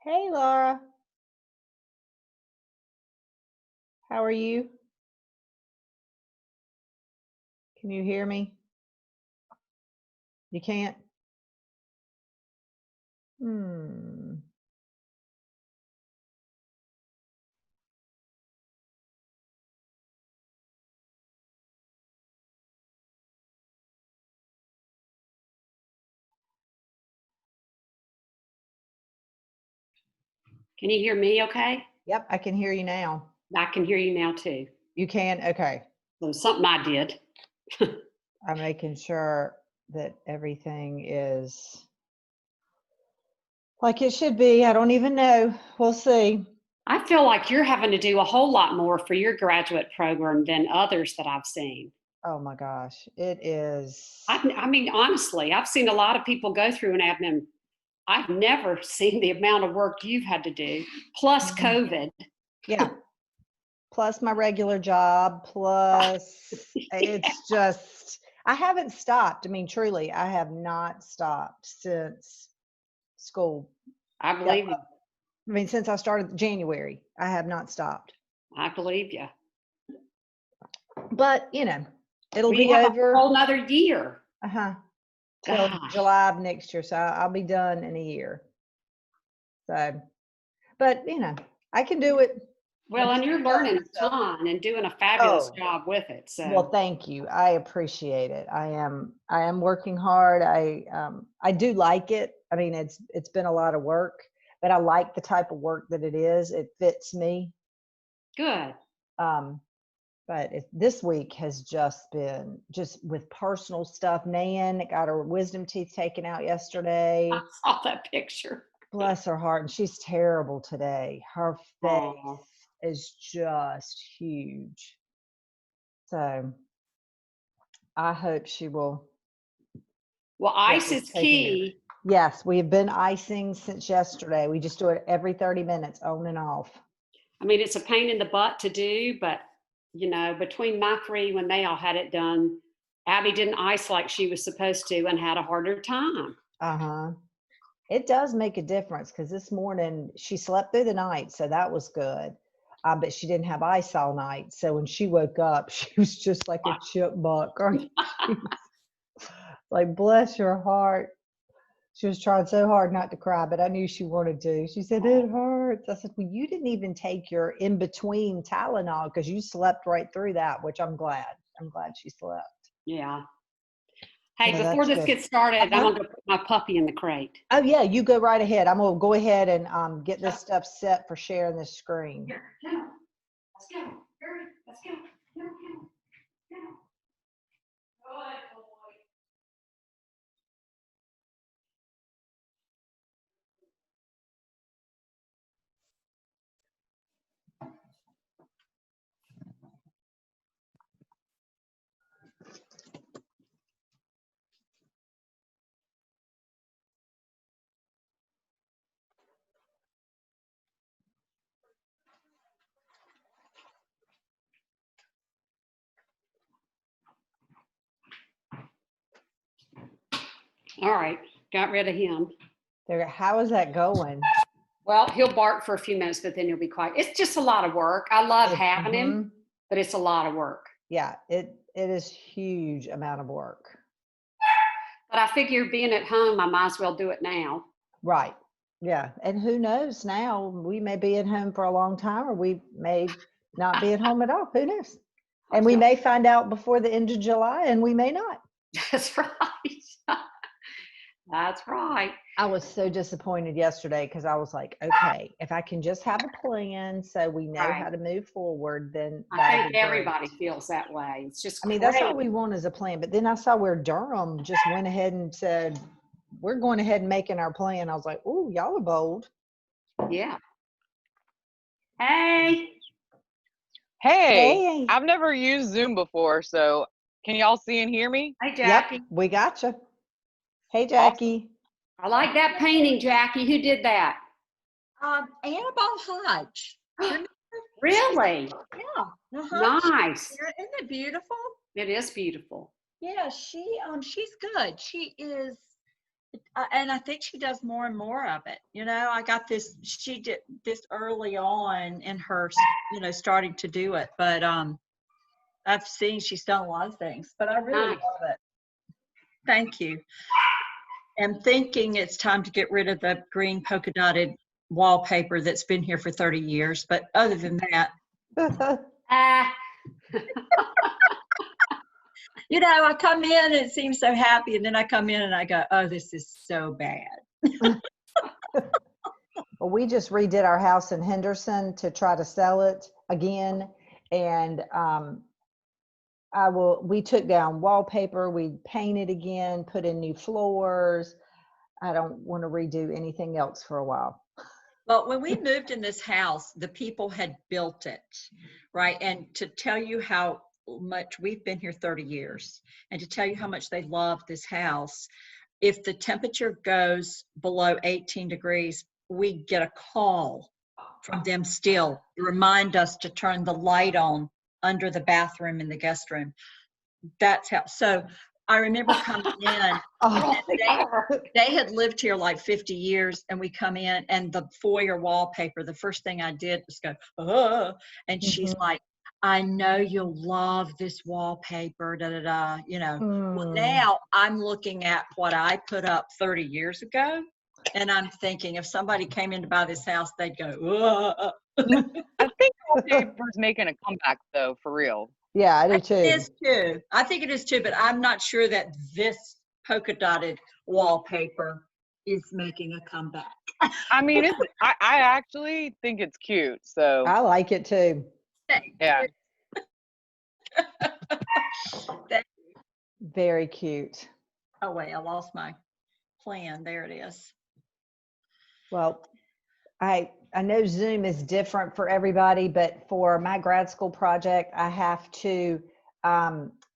Hey Laura, how are you? Can you hear me? You can't? Hmm. Can you hear me okay? Yep, I can hear you now. I can hear you now too. You can? Okay. So something I did. I'm making sure that everything is like it should be. I don't even know. We'll see. I feel like you're having to do a whole lot more for your graduate program than others that I've seen. Oh my gosh, it is. I mean, honestly, I've seen a lot of people go through an admin. I've never seen the amount of work you've had to do, plus Mhm. COVID. Yeah, plus my regular job, plus it's just, I haven't stopped. I mean, truly, I have not stopped since school. I Yeah, believe you. I mean, since I started January, I have not stopped. I believe you. But, it'll We be have a over, whole nother year. uh-huh, till Gosh. July of next year. So I'll be done in a year. So, but, I can do it. I Well, just and you're keep telling learning a myself, ton and doing a fabulous oh, job with it. So well, thank you. I appreciate it. I am working hard. I do like it. I mean, it's been a lot of work, but I like the type of work that it is. It fits me. good. Um, but this week has just been just with personal stuff. Nan got her wisdom teeth taken out I yesterday. saw that picture. Bless her heart. And she's terrible today. Her Oh. face is just huge. So I hope she will Well, get ice this is taken care of. key. Yes, we have been icing since yesterday. We just do it every 30 minutes on and off. I mean, it's a pain in the butt to do, but between my three, when they all had it done, Abby didn't ice like she was supposed to and had a harder time. Uh-huh. It does make a difference because this morning she slept through the night, so that was good. But she didn't have ice all night. So when she woke up, she was just like a chipmunk. She was like, bless her heart. She was trying so hard not to cry, but I knew she wanted to. She said, it hurts. I said, well, you didn't even take your in between Tylenol because you slept right through that, which I'm glad. I'm glad she slept. Yeah. So Hey, before that's this good. gets started, I'm Uh-huh. gonna go put my puppy in the crate. Oh, yeah, you go right ahead. I'm going to go ahead and get this stuff set for sharing this screen. Here, come on. Let's go. Hurry, let's go. Come on, come on, come on. Good boy. All right, got rid of him. How is that going? Well, he'll bark for a few minutes, but then he'll be quiet. It's just a lot of work. I love having him, Mhm. but it's a lot of work. Yeah, it is huge amount of work. But I figure being at home, I might as well do it now. Right. Yeah. And who knows now, we may be at home for a long time or we may not be at home at all. Who knows? And we may find out before the end of July and we may not. That's right. That's right. I was so disappointed yesterday because I was like, okay, if I can just have a plan so we know Right. how to move forward, then I that'll think be great. everybody feels that way. It's just I mean, that's all crazy. we want is a plan. But then I saw where Durham just went ahead and said, we're going ahead and making our plan. I was like, oh, y'all are bold. Yeah. Hey. Hey, Hey. I've never used Zoom before, so can y'all see and hear me? Hey, Yep, Jackie. we got you. Hey, Awesome. Jackie. I like that painting, Jackie. Who did that? Annabelle Hodge. Remember? Really? Yeah. Nice. Isn't it beautiful? It is beautiful. Yeah, she's good. And I think she does more and more of it. You know, I got this, she did this early on in her, starting to do it. But I've seen she's done a lot of things, but I really Nice. love it. Thank you. I'm thinking it's time to get rid of the green polka dotted wallpaper that's been here for 30 years. But other than that, Ah, I come in and it seems so happy. And then I come in and I go, oh, this is so bad. Well, we just redid our house in Henderson to try to sell it again. And we took down wallpaper, we painted again, put in new floors. I don't want to redo anything else for a while. Well, when we moved in this house, the people had built it, right? And to tell you how much we've been here 30 years and to tell you how much they love this house, if the temperature goes below 18 degrees, we get a call from them still to remind us to turn the light on under the bathroom in the guest room. That's how. So I remember coming in. Oh, They had lived here like 50 years, and we come in, and the foyer wallpaper, the first thing I did was go, oh, and she's like, I know you'll love this wallpaper, da da da, Well, now I'm looking at what I put up 30 years ago, and I'm thinking if somebody came in to buy this house, they'd go, oh. I think wallpaper's making a comeback though, for real. Yeah, I do too. It is too. I think it is too, but I'm not sure that this polka dotted wallpaper is making a comeback. I mean, I actually think it's cute. So I like it too. yeah. Very cute. Oh wait, I lost my plan. There it is. Well, I know Zoom is different for everybody, but for my grad school project, I have to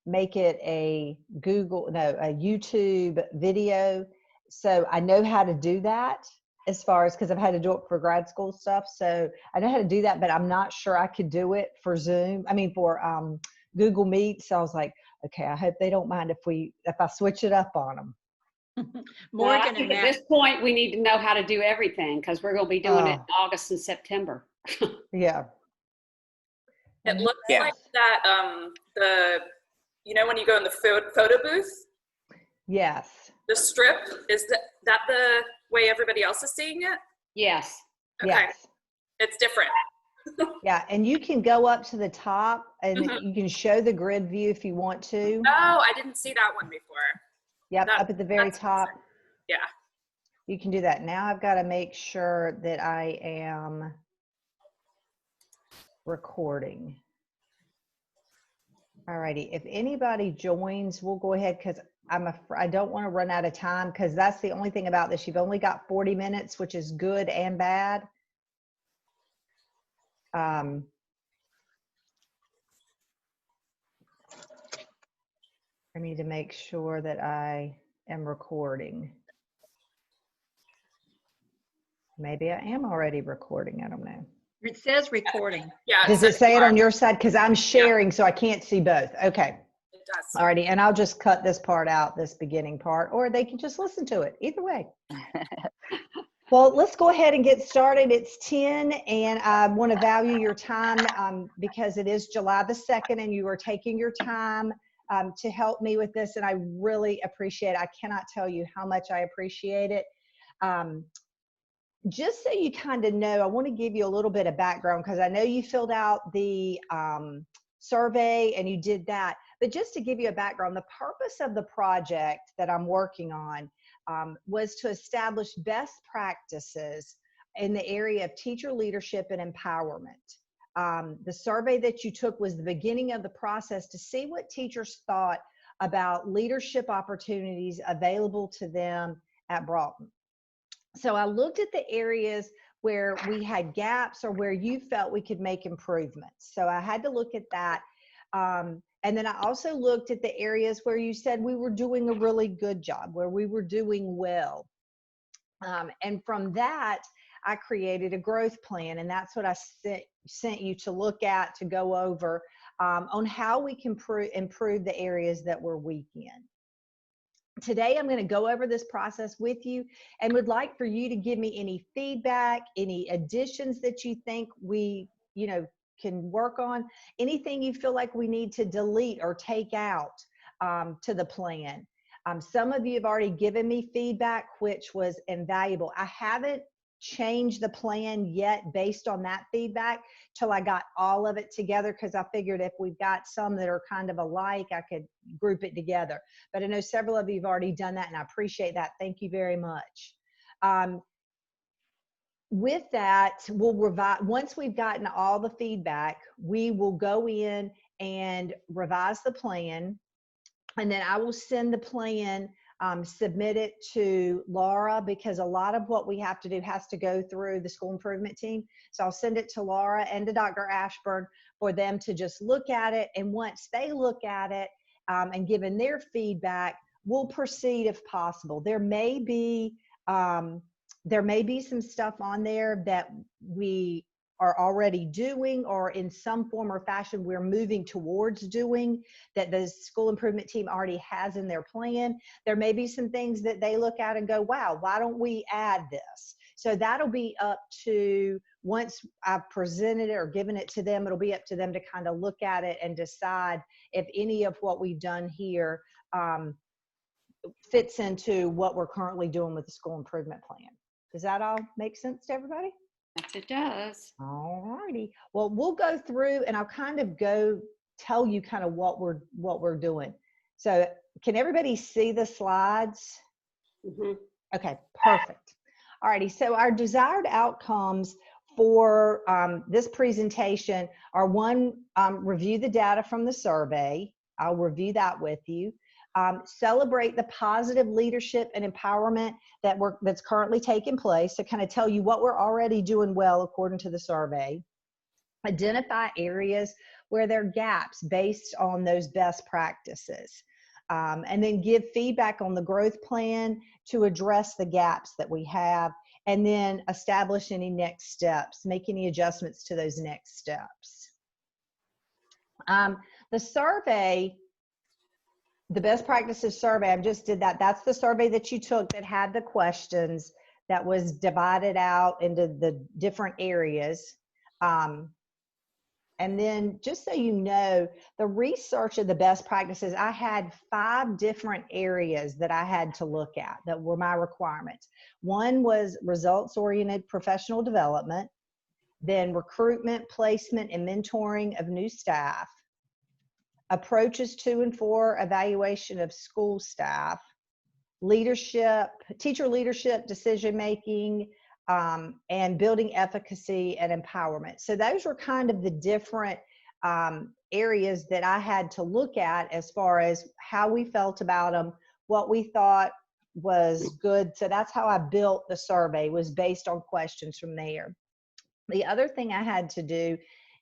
make it a YouTube video. So I know how to do that as far as, because I've had to do it for grad school stuff. So I know how to do that, but I'm not sure I could do it for Zoom. I mean, for Google Meet. So I was like, okay, I hope they don't mind if I switch it up on them. well, I Morgan think and at Matt, this point, we need to know how to do everything because we're going to be doing it in August and September. Yeah. It looks Yeah. like that when you go in the photo booth, Yes. the strip, is that the way everybody else is seeing it? Yes. Okay. Yes. It's different. Yeah, and you can go up to the top and Mhm. you can show the grid view if you want to. Oh, I didn't see that one before. Yep, that- up at the very that's top. amazing. Yeah. You can do that. Now I've got to make sure that I am recording. Alrighty, if anybody joins, we'll go ahead because I don't want to run out of time because that's the only thing about this. You've only got 40 minutes, which is good and bad. I need to make sure that I am recording. Maybe I am already recording. I don't know. it says recording. Yeah. Does it says say you it on are. your side? Because I'm sharing, so I can't see both. Okay. It does. Alrighty, and I'll just cut this part out, this beginning part, or they can just listen to it. Either way. Well, let's go ahead and get started. It's 10, and I want to value your time because it is July the 2nd, and you are taking your time to help me with this, and I really appreciate it. I cannot tell you how much I appreciate it. Just so you kind of know, I want to give you a little bit of background because I know you filled out the survey and you did that. But just to give you a background, the purpose of the project that I'm working on was to establish best practices in the area of teacher leadership and empowerment. The survey that you took was the beginning of the process to see what teachers thought about leadership opportunities available to them at Broughton. So I looked at the areas where we had gaps or where you felt we could make improvements. So I had to look at that. And then I also looked at the areas where you said we were doing a really good job, where we were doing well. And from that, I created a growth plan. And that's what I sent you to look at, to go over on how we can improve the areas that we're weak in. Today, I'm going to go over this process with you and would like for you to give me any feedback, any additions that you think we, can work on, anything you feel like we need to delete or take out to the plan. Some of you have already given me feedback, which was invaluable. I haven't changed the plan yet based on that feedback till I got all of it together, because I figured if we've got some that are kind of alike, I could group it together. But I know several of you have already done that, and I appreciate that. Thank you very much. With that, we'll revise. Once we've gotten all the feedback, we will go in and revise the plan, and then I will send the plan, submit it to Laura, because a lot of what we have to do has to go through the school improvement team. So I'll send it to Laura and to Dr. Ashburn for them to just look at it. And once they look at it and given their feedback, we'll proceed if possible. There may be some stuff on there that we are already doing, or in some form or fashion we're moving towards doing, that the school improvement team already has in their plan. There may be some things that they look at and go, wow, why don't we add this? So that'll be up to, once I've presented it or given it to them, it'll be up to them to kind of look at it and decide if any of what we've done here fits into what we're currently doing with the school improvement plan. Does that all make sense to everybody? Yes, it does. All righty. Well, we'll go through and I'll kind of tell you kind of what we're doing. So can everybody see the slides? Mm-hmm. Okay, perfect. All righty. So our desired outcomes for this presentation are: one, review the data from the survey. I'll review that with you. Celebrate the positive leadership and empowerment that's currently taking place, to kind of tell you what we're already doing well according to the survey. Identify areas where there are gaps based on those best practices. And then give feedback on the growth plan to address the gaps that we have, and then establish any next steps, make any adjustments to those next steps. The survey, the best practices survey, I just did that. That's the survey that you took that had the questions, that was divided out into the different areas. And then, just so you know, the research of the best practices, I had 5 different areas that I had to look at that were my requirements. One was results-oriented professional development, then recruitment, placement, and mentoring of new staff, approaches to and for evaluation of school staff, leadership, teacher leadership, decision-making, and building efficacy and empowerment. So those were kind of the different areas that I had to look at as far as how we felt about them, what we thought was good. So that's how I built the survey, was based on questions from there. The other thing I had to do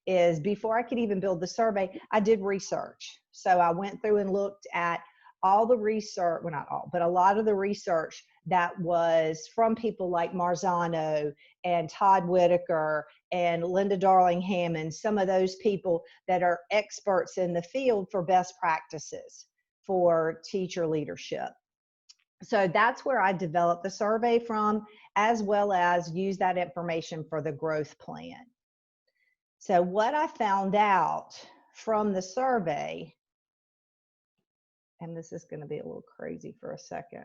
is, before I could even build the survey, I did research. So I went through and looked at all the research, well, not all, but a lot of the research that was from people like Marzano and Todd Whitaker and Linda Darling Hammond, some of those people that are experts in the field for best practices for teacher leadership. So that's where I developed the survey from, as well as use that information for the growth plan. So what I found out from the survey, and this is going to be a little crazy for a second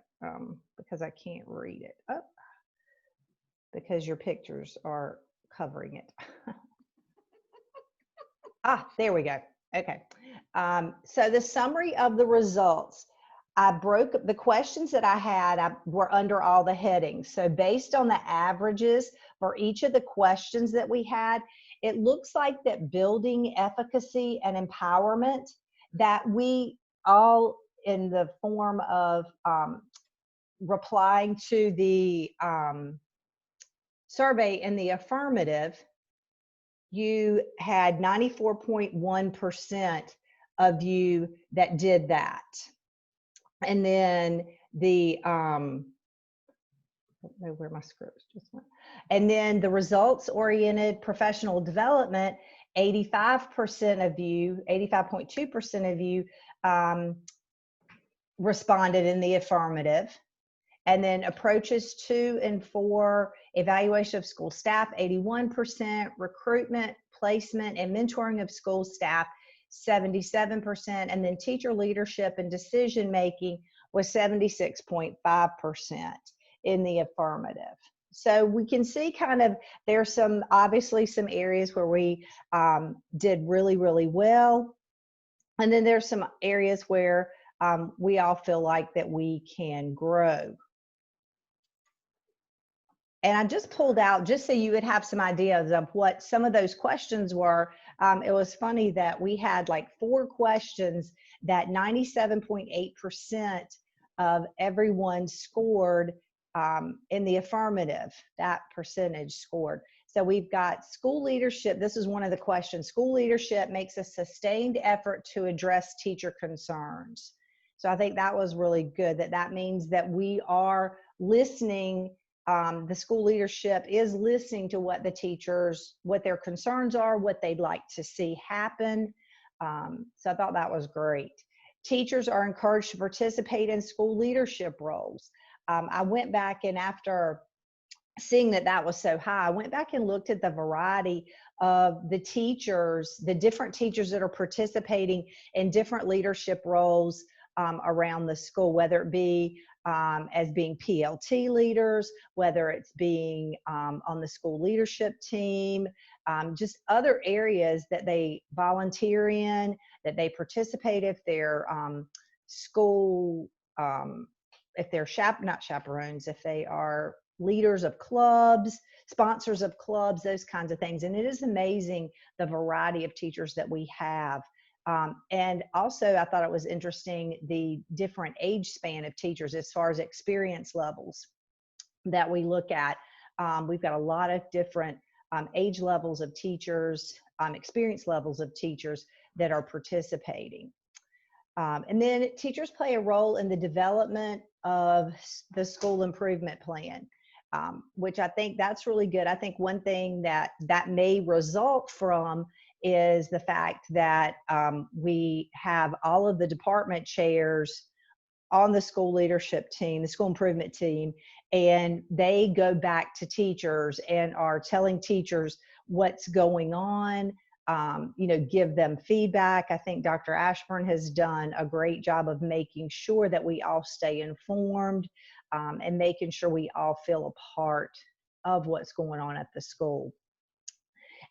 because I can't read it. Oh, because your pictures are covering it. There we go. Okay. So the summary of the results, I broke the questions that I had were under all the headings. So based on the averages for each of the questions that we had, it looks like that building efficacy and empowerment, that we all, in the form of replying to the survey in the affirmative, you had 94.1% of you that did that. And then the, I don't know where my scripts just went. And then the results-oriented professional development, 85% of you, 85.2% of you responded in the affirmative. And then approaches 2 and 4, evaluation of school staff, 81%, recruitment, placement, and mentoring of school staff, 77%, and then teacher leadership and decision making was 76.5% in the affirmative. So we can see kind of there's obviously some areas where we did really, really well. And then there's some areas where we all feel like that we can grow. And I just pulled out, just so you would have some ideas of what some of those questions were. It was funny that we had like 4 questions that 97.8% of everyone scored in the affirmative, that percentage scored. So we've got school leadership. This is one of the questions. School leadership makes a sustained effort to address teacher concerns. So I think that was really good, that means that we are listening. The school leadership is listening to what the teachers, what their concerns are, what they'd like to see happen. So I thought that was great. Teachers are encouraged to participate in school leadership roles. I went back, and after seeing that was so high, I went back and looked at the variety of the teachers, the different teachers that are participating in different leadership roles around the school, whether it be as being PLT leaders, whether it's being on the school leadership team, just other areas that they volunteer in, that they participate if they're school, if they're not chaperones, if they are leaders of clubs, sponsors of clubs, those kinds of things. And it is amazing the variety of teachers that we have. And also, I thought it was interesting the different age span of teachers as far as experience levels that we look at. We've got a lot of different age levels of teachers, experience levels of teachers that are participating. And then teachers play a role in the development of the school improvement plan, which I think that's really good. I think one thing that may result from is the fact that we have all of the department chairs on the school leadership team, the school improvement team, and they go back to teachers and are telling teachers what's going on, give them feedback. I think Dr. Ashburn has done a great job of making sure that we all stay informed and making sure we all feel a part of what's going on at the school.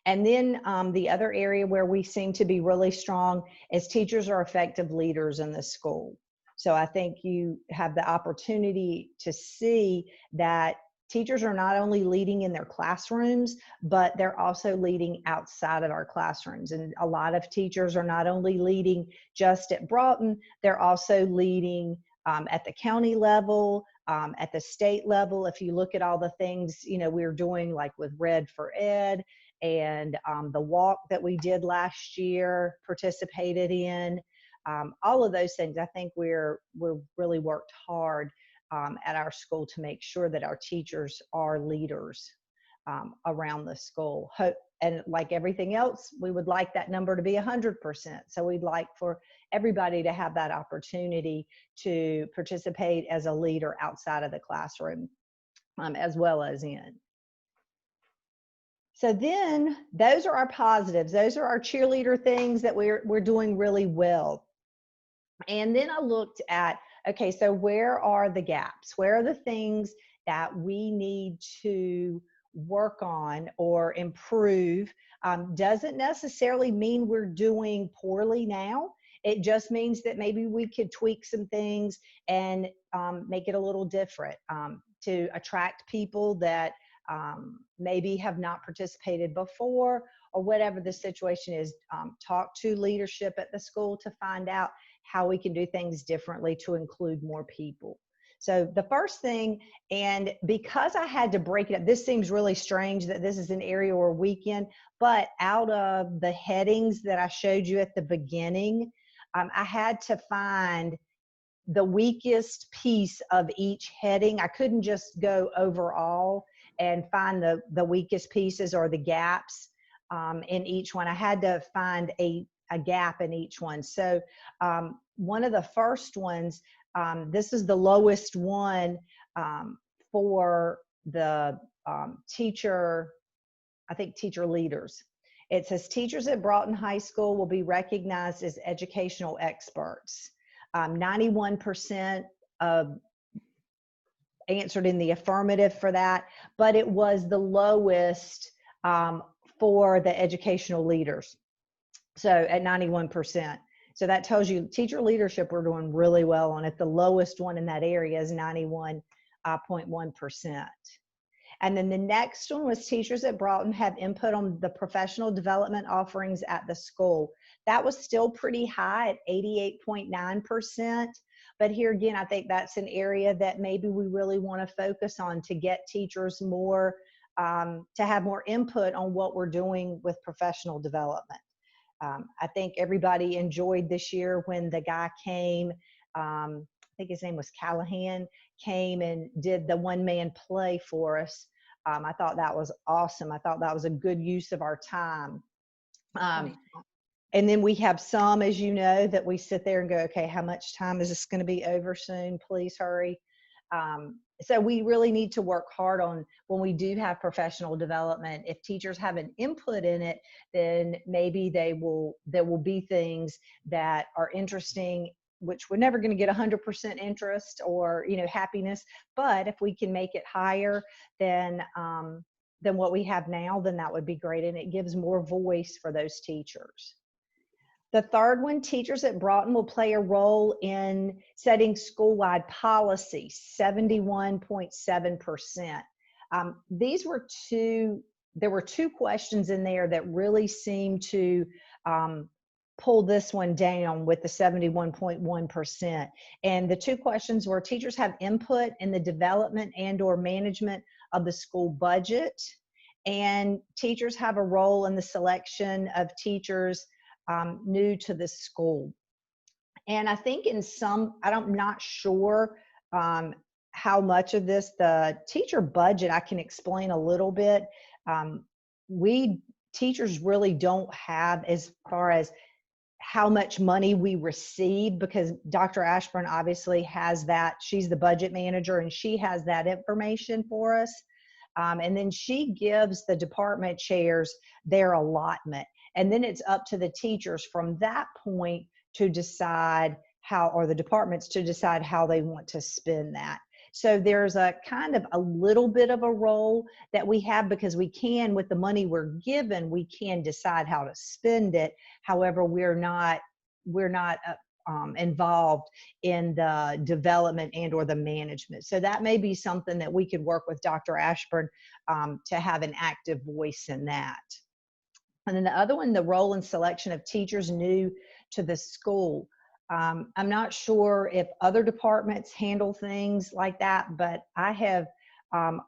And then the other area where we seem to be really strong is teachers are effective leaders in the school. So I think you have the opportunity to see that teachers are not only leading in their classrooms, but they're also leading outside of our classrooms. And a lot of teachers are not only leading just at Broughton, they're also leading at the county level, at the state level. If you look at all the things, we're doing like with Red for Ed, and the walk that we did last year, participated in, all of those things. I think we're really worked hard at our school to make sure that our teachers are leaders around the school. And like everything else, we would like that number to be 100%. So we'd like for everybody to have that opportunity to participate as a leader outside of the classroom, as well as in. So then those are our positives. Those are our cheerleader things that we're doing really well. And then I looked at, okay, so where are the gaps? Where are the things that we need to work on or improve? Doesn't necessarily mean we're doing poorly now. It just means that maybe we could tweak some things and make it a little different to attract people that maybe have not participated before, or whatever the situation is. Talk to leadership at the school to find out how we can do things differently to include more people. So the first thing, and because I had to break it up, this seems really strange that this is an area we're weak in, but out of the headings that I showed you at the beginning, I had to find the weakest piece of each heading. I couldn't just go overall and find the weakest pieces or the gaps in each one. I had to find a gap in each one. So one of the first ones this is the lowest one for the teacher, I think teacher leaders. It says teachers at Broughton High School will be recognized as educational experts. 91% answered in the affirmative for that, but it was the lowest for the educational leaders. So at 91%. So that tells you teacher leadership, we're doing really well on it. The lowest one in that area is 91.1%. And then the next one was teachers at Broughton have input on the professional development offerings at the school. That was still pretty high at 88.9%. But here again, I think that's an area that maybe we really want to focus on to get teachers more, to have more input on what we're doing with professional development. I think everybody enjoyed this year when the guy came, I think his name was Callahan, came and did the one-man play for us. I thought that was awesome. I thought that was a good use of our time. And then we have some, as you know, that we sit there and go, okay, how much time is this going to be over soon? Please hurry. So we really need to work hard on when we do have professional development. If teachers have an input in it, then maybe there will be things that are interesting, which we're never going to get 100% interest or, you know, happiness. But if we can make it higher than what we have now, then that would be great. And it gives more voice for those teachers. The third one, teachers at Broughton will play a role in setting school-wide policy, 71.7%. There were two questions in there that really seemed to pull this one down with the 71.1%. And the two questions were teachers have input in the development and or management of the school budget, and teachers have a role in the selection of teachers new to the school. And I think in some, I'm not sure how much of this, the teacher budget, I can explain a little bit. We teachers really don't have as far as how much money we receive, because Dr. Ashburn obviously has that. She's the budget manager and she has that information for us. And then she gives the department chairs their allotment. And then it's up to the teachers from that point to decide how, or the departments to decide how they want to spend that. So there's a kind of a little bit of a role that we have, because we can, with the money we're given, we can decide how to spend it. However, we're not involved in the development and or the management. So that may be something that we could work with Dr. Ashburn to have an active voice in that. And then the other one, the role and selection of teachers new to the school. I'm not sure if other departments handle things like that, but I have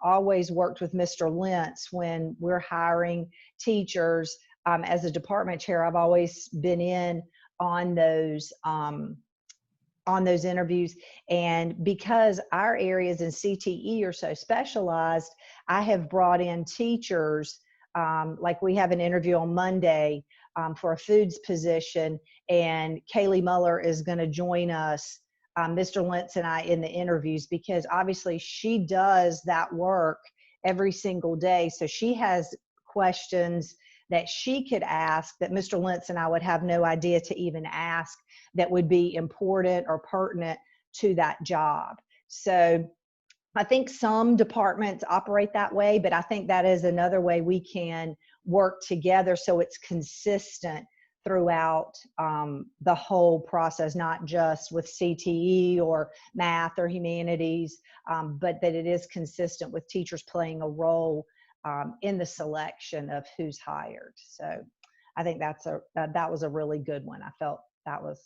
always worked with Mr. Lentz when we're hiring teachers. As a department chair, I've always been in on those interviews. And because our areas in CTE are so specialized, I have brought in teachers. Like we have an interview on Monday for a foods position, and Kaylee Muller is going to join us, Mr. Lentz and I, in the interviews, because obviously she does that work every single day. So she has questions that she could ask that Mr. Lentz and I would have no idea to even ask, that would be important or pertinent to that job. So I think some departments operate that way, but I think that is another way we can work together so it's consistent throughout the whole process, not just with CTE or math or humanities, but that it is consistent with teachers playing a role in the selection of who's hired. So I think that was a really good one. I felt that was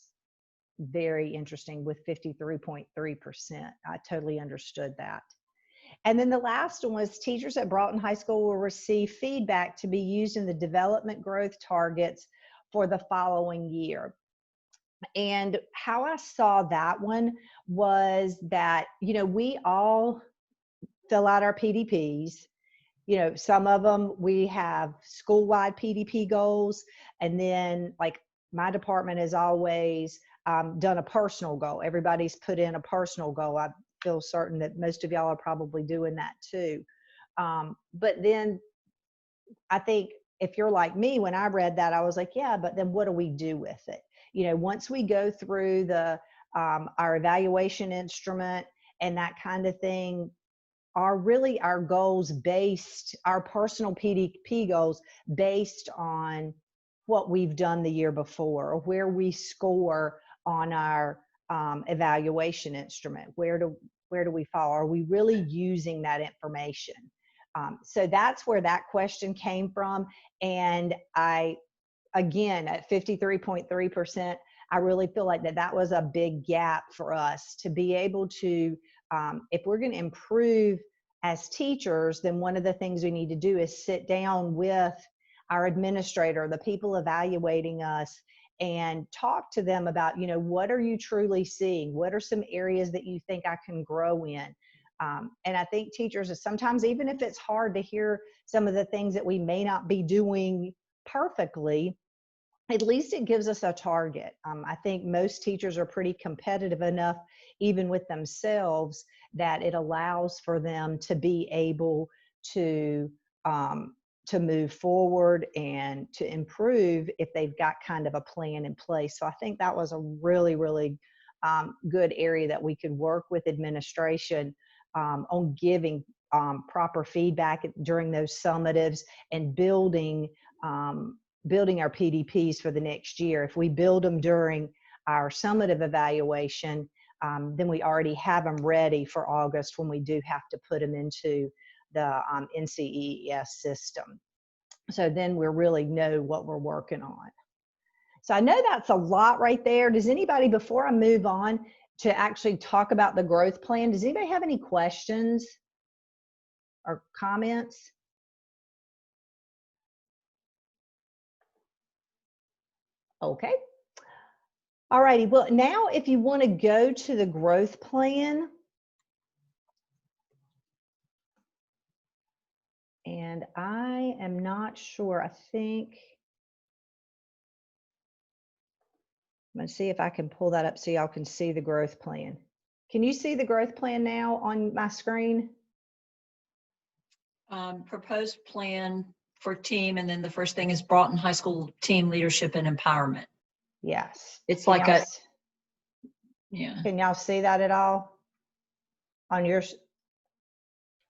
very interesting with 53.3%. I totally understood that. And then the last one was teachers at Broughton High School will receive feedback to be used in the development growth targets for the following year. And how I saw that one was that, you know, we all fill out our PDPs. You know, some of them we have school-wide PDP goals, and then like my department is always done a personal goal. Everybody's put in a personal goal. I feel certain that most of y'all are probably doing that too. But then I think if you're like me, when I read that, I was like, yeah, but then what do we do with it? You know, once we go through our evaluation instrument and that kind of thing, are really our goals based, our personal PDP goals based on what we've done the year before, or where we score on our evaluation instrument? Where do we fall? Are we really using that information? So that's where that question came from. And again, at 53.3%, I really feel like that was a big gap for us to be able to, if we're going to improve as teachers, then one of the things we need to do is sit down with our administrator, the people evaluating us, and talk to them about, you know, what are you truly seeing? What are some areas that you think I can grow in? And I think teachers, sometimes, even if it's hard to hear some of the things that we may not be doing perfectly, at least it gives us a target. I think most teachers are pretty competitive enough, even with themselves, that it allows for them to be able to move forward and to improve if they've got kind of a plan in place. So I think that was a really, really good area that we could work with administration on giving proper feedback during those summatives and building our PDPs for the next year. If we build them during our summative evaluation, then we already have them ready for August when we do have to put them into the NCEES system. So then we really know what we're working on. So I know that's a lot right there. Does anybody, before I move on to actually talk about the growth plan, does anybody have any questions or comments? Okay. All righty. Well, now if you want to go to the growth plan, and I am not sure, I think, I'm going to see if I can pull that up so y'all can see the growth plan. Can you see the growth plan now on my screen? Proposed plan for team, and then the first thing is Broughton High School team leadership and empowerment. Yes. It's Can like y'all yeah. Can y'all see that at all on yours?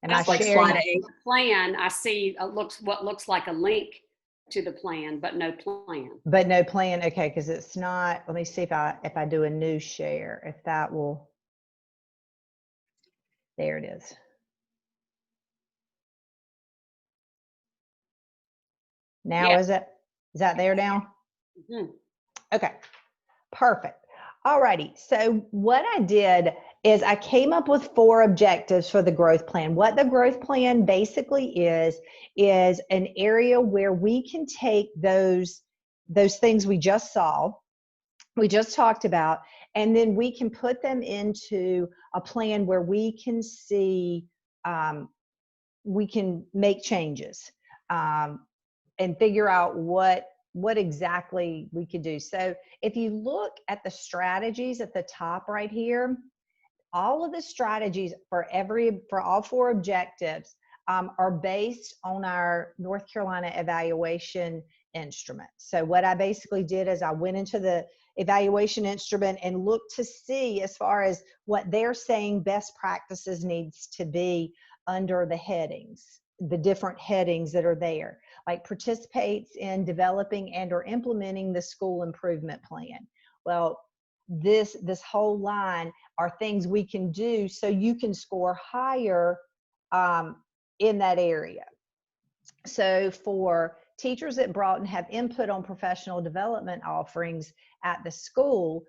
Am I That's like sharing? slide 8. Plan, I see what looks like a link to the plan, but no plan. But no plan. Okay, because it's not. Let me see if I do a new share, if that will. There it is. Now Yeah. is that there now? Mhm. Okay, perfect. All righty. So what I did is I came up with 4 objectives for the growth plan. What the growth plan basically is an area where we can take those things we just saw, we just talked about, and then we can put them into a plan where we can see, we can make changes and figure out what exactly we could do. So if you look at the strategies at the top right here, all of the strategies for all 4 objectives are based on our North Carolina evaluation instrument. So what I basically did is I went into the evaluation instrument and looked to see, as far as what they're saying best practices needs to be under the headings, the different headings that are there, like participates in developing and or implementing the school improvement plan. Well, this whole line are things we can do so you can score higher in that area. So for teachers at Broughton have input on professional development offerings at the school,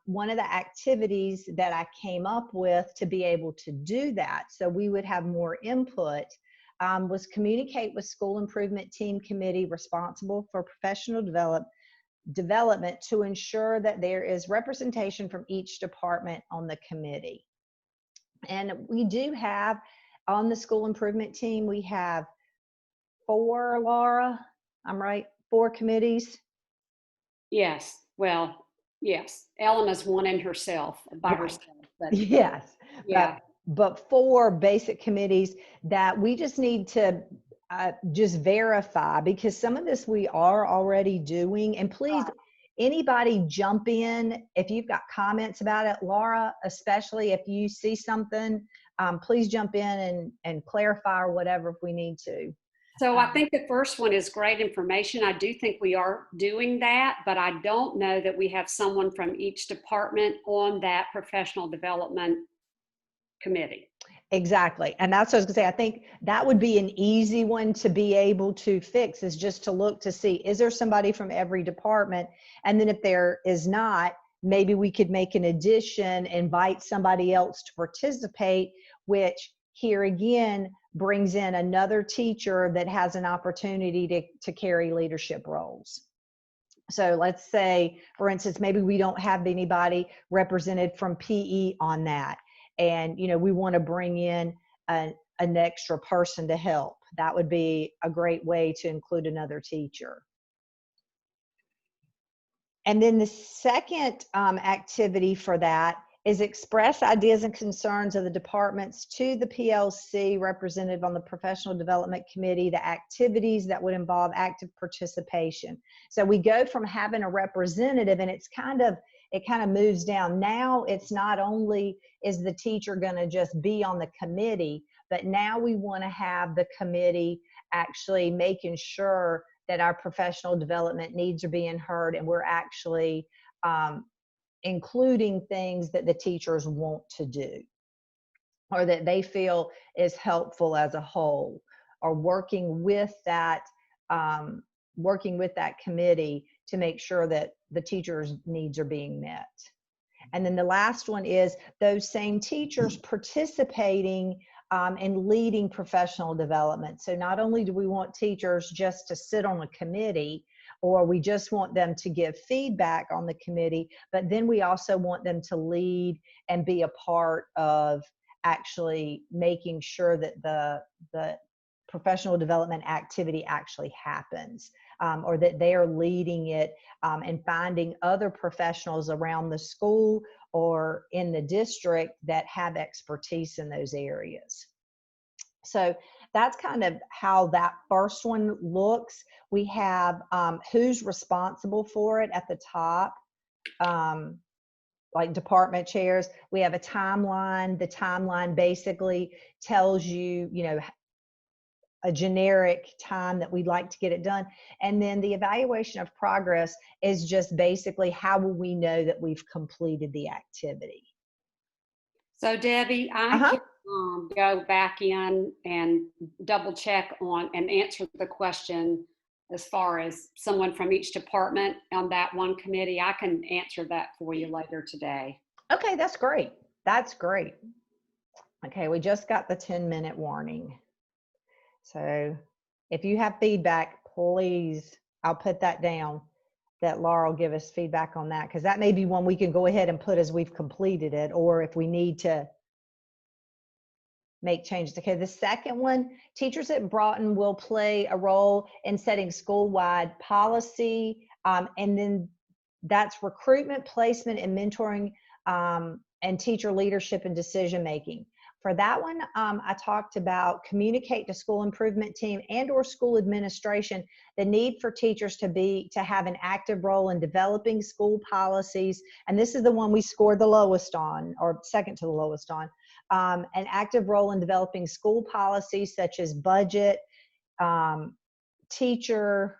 one of the activities that I came up with to be able to do that, so we would have more input, was communicate with school improvement team committee responsible for professional development to ensure that there is representation from each department on the committee. And we do have, on the school improvement team, we have 4, Laura, I'm right, 4 committees? Yes. Well, Yes, Elena's one in herself, by Right. herself, but Yes. yeah. But 4 basic committees that we just need to just verify, because some of this we are already doing. And please, anybody jump in if you've got comments about it. Laura, especially if you see something, please jump in and clarify or whatever if we need to. So I think the first one is great information. I do think we are doing that, but I don't know that we have someone from each department on that professional development committee. Exactly. And that's what I was gonna say. I think that would be an easy one to be able to fix, is just to look to see, is there somebody from every department? And then if there is not, maybe we could make an addition, invite somebody else to participate, which here again brings in another teacher that has an opportunity to carry leadership roles. So let's say, for instance, maybe we don't have anybody represented from PE on that. And, we want to bring in an extra person to help. That would be a great way to include another teacher. And then the second activity for that is express ideas and concerns of the departments to the PLC representative on the professional development committee, the activities that would involve active participation. So we go from having a representative, and it kind of moves down. Now it's not only is the teacher going to just be on the committee, but now we want to have the committee actually making sure that our professional development needs are being heard, and we're actually including things that the teachers want to do or that they feel is helpful as a whole, or working with that committee to make sure that the teachers' needs are being met. And then the last one is those same teachers participating and leading professional development. So not only do we want teachers just to sit on a committee, or we just want them to give feedback on the committee, but then we also want them to lead and be a part of actually making sure that the professional development activity actually happens, or that they are leading it and finding other professionals around the school or in the district that have expertise in those areas. So that's kind of how that first one looks. We have who's responsible for it at the top, like department chairs. We have a timeline. The timeline basically tells you, a generic time that we'd like to get it done. And then the evaluation of progress is just basically how will we know that we've completed the activity. So Debbie, I can go back in and double check on and answer the question as far as someone from each department on that one committee. I can answer that for you later today. Okay, that's great. That's great. Okay, we just got the 10-minute warning. So if you have feedback, please, I'll put that down, that Laura will give us feedback on that, because that may be one we can go ahead and put as we've completed it, or if we need to make changes. Okay, the second one, teachers at Broughton will play a role in setting school-wide policy, and then that's recruitment, placement, and mentoring, and teacher leadership and decision-making. For that one, I talked about communicate to school improvement team and or school administration the need for teachers to have an active role in developing school policies. And this is the one we scored the lowest on, or second to the lowest on. An active role in developing school policies such as budget, teacher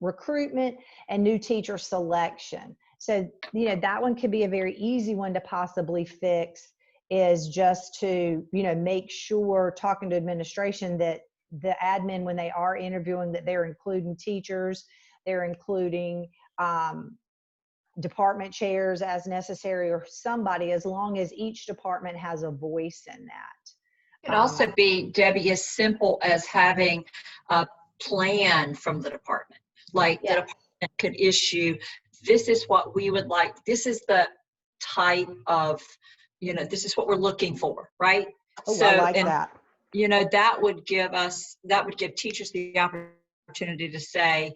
recruitment, and new teacher selection. So, that one could be a very easy one to possibly fix, is just to, make sure, talking to administration, that the admin, when they are interviewing, that they're including teachers, they're including department chairs as necessary, or somebody, as long as each department has a voice in that. It could also be, Debbie, as simple as having a plan from the department. Like the department could issue, this is what we would like, this is the type of, this is what we're looking for, right? Oh, so, I like that. That would give teachers the opportunity to say,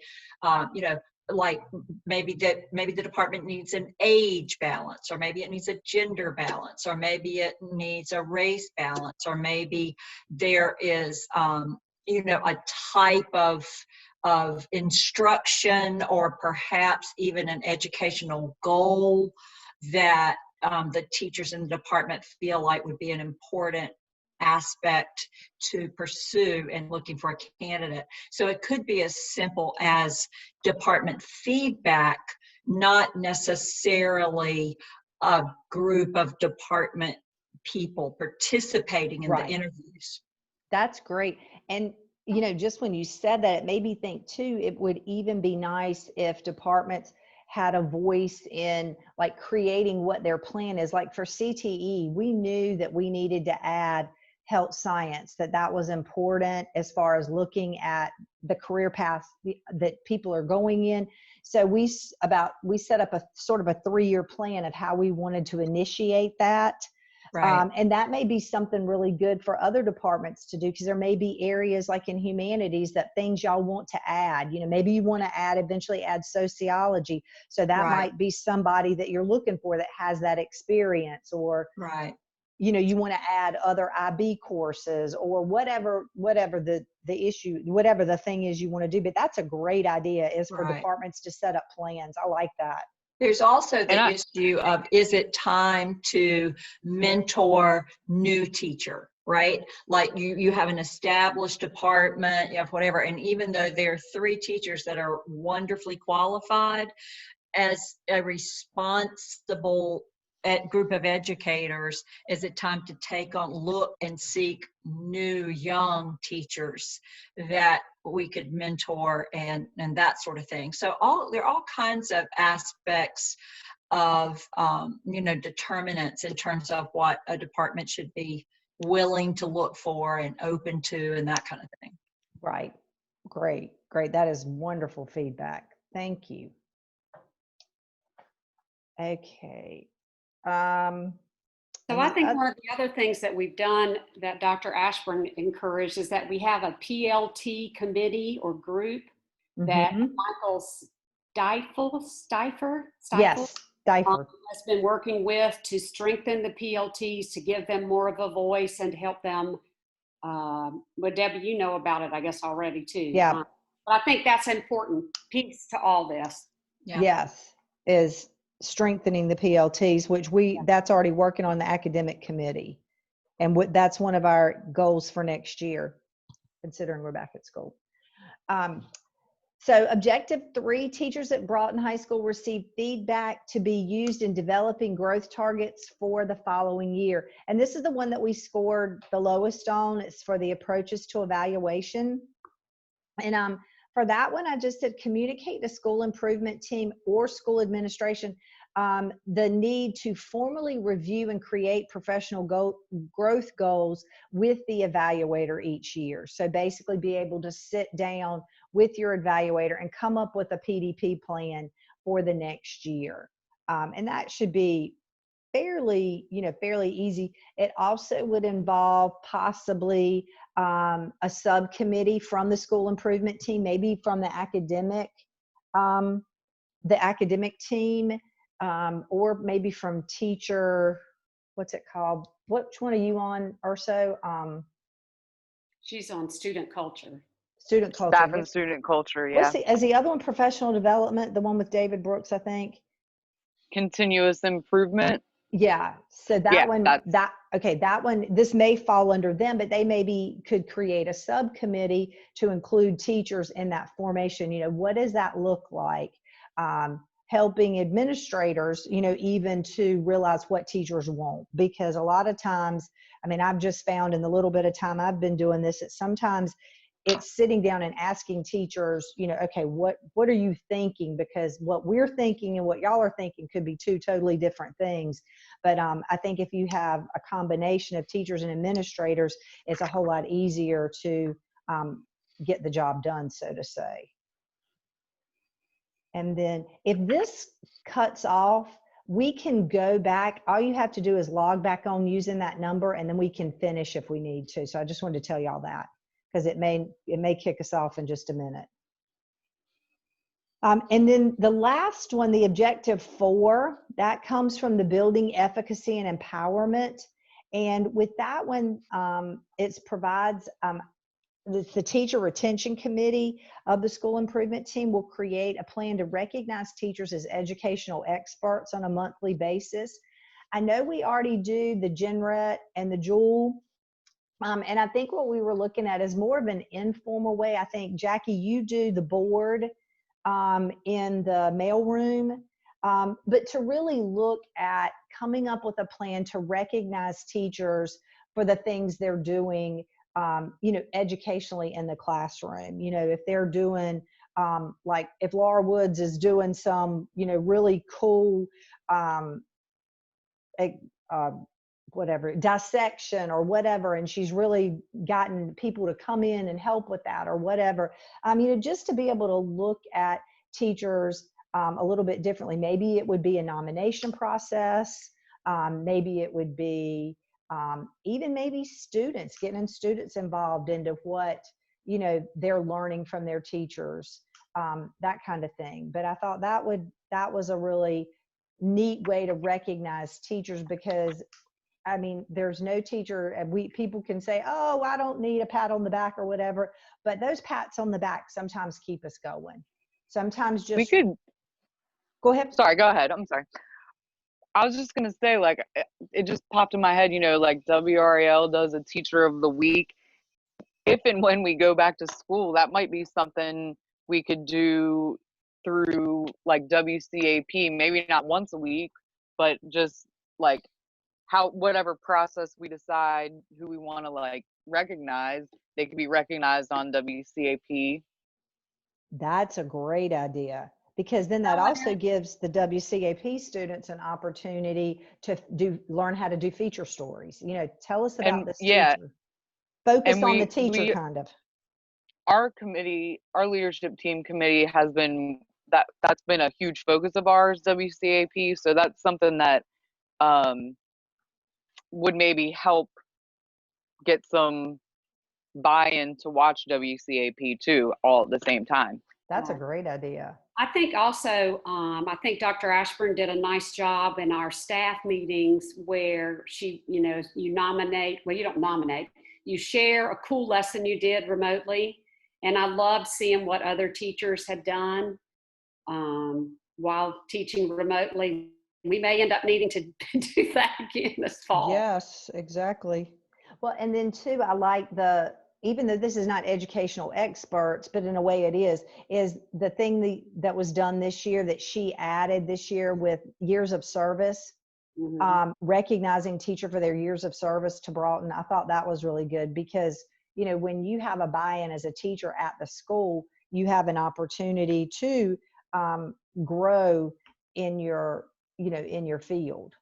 like maybe the department needs an age balance, or maybe it needs a gender balance, or maybe it needs a race balance, or maybe there is a type of instruction, or perhaps even an educational goal that the teachers in the department feel like would be an important aspect to pursue in looking for a candidate. So it could be as simple as department feedback, not necessarily a group of department people participating in the Right. interviews. That's great. And, just when you said that, it made me think too, it would even be nice if departments had a voice in like creating what their plan is. Like for CTE, we knew that we needed to add health science, that was important as far as looking at the career paths that people are going in. So we set up a sort of a 3-year plan of how we wanted to initiate that. Right. And that may be something really good for other departments to do, because there may be areas like in humanities that things y'all want to add. Maybe you want to eventually add sociology. So that Right. might be somebody that you're looking for that has that experience, or, Right. you want to add other IB courses, or whatever the issue, whatever the thing is you want to do. But that's a great idea, is for Right. departments to set up plans. I like that. There's also And the I- issue of, is it time to mentor new teacher, right? Like you have an established department, you have whatever, and even though there are 3 teachers that are wonderfully qualified, as a responsible group of educators, is it time to look and seek new young teachers that we could mentor and that sort of thing. So there are all kinds of aspects of determinants in terms of what a department should be willing to look for and open to, and that kind of thing. Right. Great. That is wonderful feedback. Thank you. Okay. So And I the think oth- one of the other things that we've done that Dr. Ashburn encouraged is that we have a PLT committee or group that Mhm. Michael Stifer Yes, diaper. has been working with to strengthen the PLTs, to give them more of a voice and to help them. Well, Debbie, you know about it, I guess, already too. Yeah. But I think that's an important piece to all this. Yeah. Yes, is strengthening the PLTs, which that's already working on the academic committee. And that's one of our goals for next year, considering we're back at school. So objective 3, teachers at Broughton High School receive feedback to be used in developing growth targets for the following year. And this is the one that we scored the lowest on. It's for the approaches to evaluation. And for that one, I just said communicate to school improvement team or school administration the need to formally review and create professional growth goals with the evaluator each year. So basically be able to sit down with your evaluator and come up with a PDP plan for the next year. And that should be fairly easy. It also would involve possibly a subcommittee from the school improvement team, maybe from the academic team, or maybe from teacher, what's it called? Which one are you on, Urso? She's on student culture. Student culture. Staff and student culture, yeah. Is the other one professional development, the one with David Brooks, I think? Continuous improvement. Yeah. So that Yeah, one, that one, this may fall under them, but they maybe could create a subcommittee to include teachers in that formation. What does that look like? Helping administrators, even to realize what teachers want, because a lot of times, I've just found in the little bit of time I've been doing this, that sometimes it's sitting down and asking teachers, okay, what are you thinking? Because what we're thinking and what y'all are thinking could be 2 totally different things. But I think if you have a combination of teachers and administrators, it's a whole lot easier to get the job done, so to say. And then if this cuts off, we can go back. All you have to do is log back on using that number, and then we can finish if we need to. So I just wanted to tell y'all that, because it may kick us off in just a minute. And then the last one, the objective 4, that comes from the building efficacy and empowerment. And with that one, it provides the teacher retention committee of the school improvement team will create a plan to recognize teachers as educational experts on a monthly basis. I know we already do the GenRet and the Jewel. And I think what we were looking at is more of an informal way. I think, Jackie, you do the board in the mailroom, but to really look at coming up with a plan to recognize teachers for the things they're doing, educationally in the classroom. If they're doing, like if Laura Woods is doing some, really cool, whatever, dissection or whatever, and she's really gotten people to come in and help with that or whatever. Just to be able to look at teachers a little bit differently. Maybe it would be a nomination process. Maybe it would be even maybe students, getting students involved into what, they're learning from their teachers, that kind of thing. But I thought that was a really neat way to recognize teachers, because there's no teacher, and people can say, oh, I don't need a pat on the back or whatever, but those pats on the back sometimes keep us going. Sometimes just We could, go ahead. sorry, go ahead. I'm sorry. I was just gonna say, like, it just popped in my head, like WRAL does a teacher of the week. If and when we go back to school, that might be something we could do through like WCAP, maybe not once a week, but just like whatever process we decide who we want to like recognize, they could be recognized on WCAP. That's a great idea, because then that also gives the WCAP students an opportunity to learn how to do feature stories. Tell us about this teacher. Focus on the teacher, kind of. Our committee, our leadership team committee has been, that's been a huge focus of ours, WCAP. So that's something that would maybe help get some buy-in to watch WCAP too, all at the same time. That's a great idea. I think also, I think Dr. Ashburn did a nice job in our staff meetings where she, you nominate, well, you don't nominate, you share a cool lesson you did remotely. And I loved seeing what other teachers had done while teaching remotely. We may end up needing to do that again this fall. Yes, exactly. Well, and then too, I like even though this is not educational experts, but in a way it is the thing that was done this year that she added this year with years of service, recognizing teacher for their years of service to Broughton. I thought that was really good, because, when you have a buy-in as a teacher at the school, you have an opportunity to grow in your, in your field.